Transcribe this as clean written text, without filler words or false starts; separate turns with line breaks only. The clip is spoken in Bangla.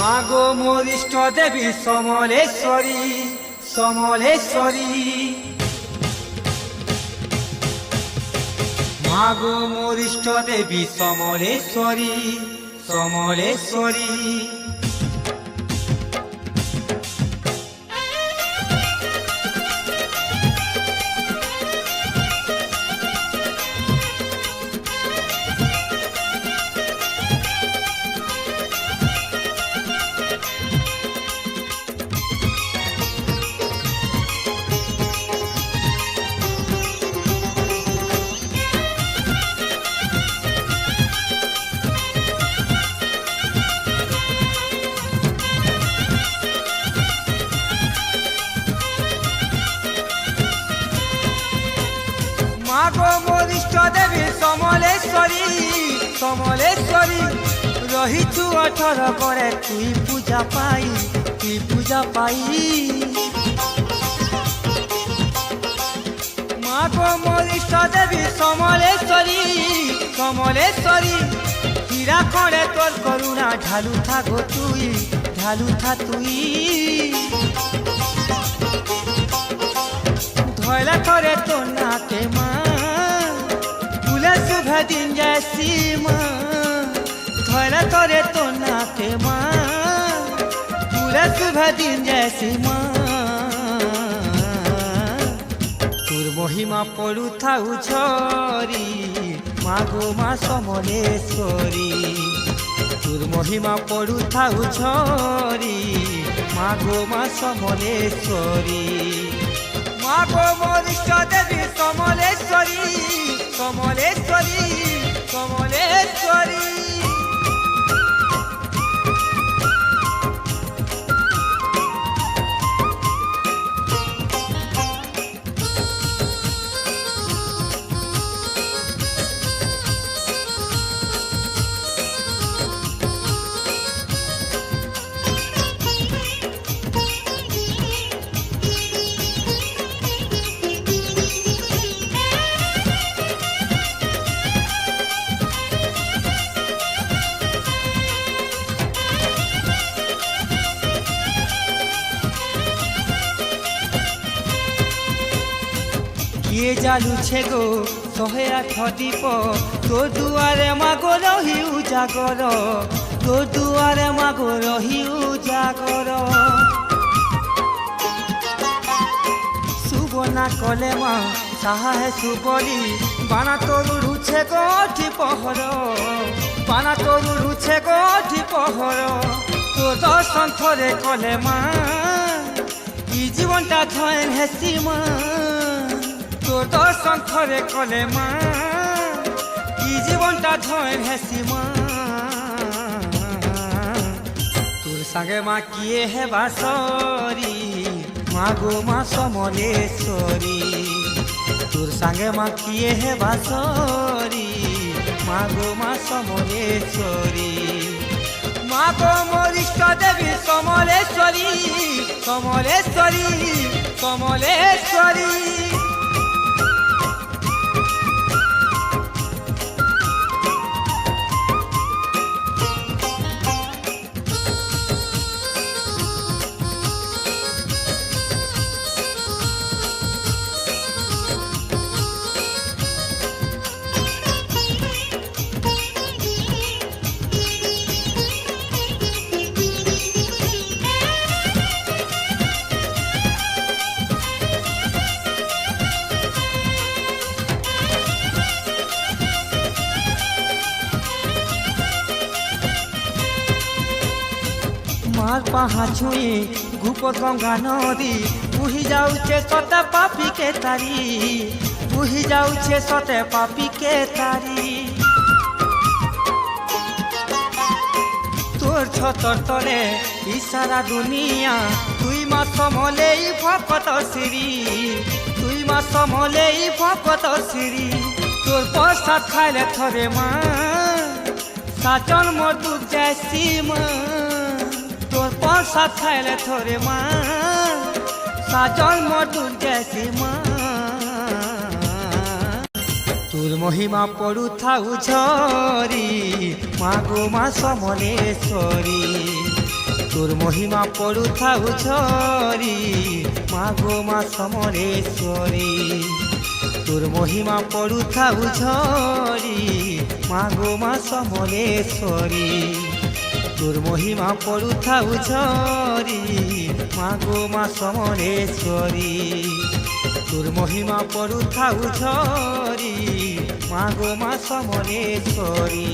মাগো মোর ইষ্ট দেবী সমলেশ্বরী সমলেশ্বরী মাগো মোর ইষ্ট দেবী সমলেশ্বরী সমলেশ্বরী মাগো মোর ইষ্ট দেবী সমলেশ্বরী সমলেশ্বরী রহিছু 18 করে তুই পূজা পাই মাগো মোর ইষ্ট দেবী সমলেশ্বরী সমলেশ্বরী হীরা করে তোর করুণা ঢালু থাকো তুই ধয়লা করে তোর নাকে মা ফুলে শুভে দিন জैसी माँ ধয়লা করে তোর নাকে মা ফুলে শুভে দিন जैसी माँ তোর মহিমা পড়ু থাউ ঝরি মাগো মা সমলেশ্বরী তোর মহিমা পড়ু থাউ ঝরি মাগো মা সমলেশ্বরী মাগো মোর ইষ্ট দেবী সমলেশ্বরী সমলেশ্বরী সমলেশ্বরী ये जालुछे गो 108 दीप तो दुआरे मागो रही उजागर तो दुआरे मागो रही उजागर सुबना कले मा साहा है सुबली बाना तोर रुछे गोठी पहर बाना तोर रुछे गोठी पहर तो दर्शन थरे कले मा ई जीवनटा धन हेसी मा তোর দর্শন থরে কলে মা কি জীবনটা ধন হেসি মা তোর সাগে মা কিয়ে হেবা সরি মাগো মা সমলেশ্বরী তোর সাগে মা কিয়ে হেবা সরি মাগো মা সমলেশ্বরী মাগো মোর ইষ্ট দেবী সমলেশ্বরী সমলেশ্বরী সমলেশ্বরী मार पाहा छुई गुप गंगा नदी बुही जाऊे सते पापी के तारी बुही जाऊे सते पापी के तारी तोर छतर तले इशारा दुनिया तुई मा समले भकत श्री तुई मा समले भकत श्री तोर प्रसाद खाइले थरे मा साचन मधु जैसी माँ तोर प्रसाद खाइले थोरे माँ साजल मधुर जैसी माँ তোর মহিমা পড়ু থাউ ঝরি মাগো মা সমলেশ্বরী তোর মহিমা পড়ুথাউ ঝরি মাগো মা সমলেশ্বরী তোর মহিমা পড়ুথাউ ঝরি মাগো মা সমলেশ্বরী তোর মহিমা পড়ুথাউ ঝরি মাগো মা সমলেশ্বরী তোর মহিমা পড়ুথাউ ঝরি মাগো মা সমলেশ্বরী।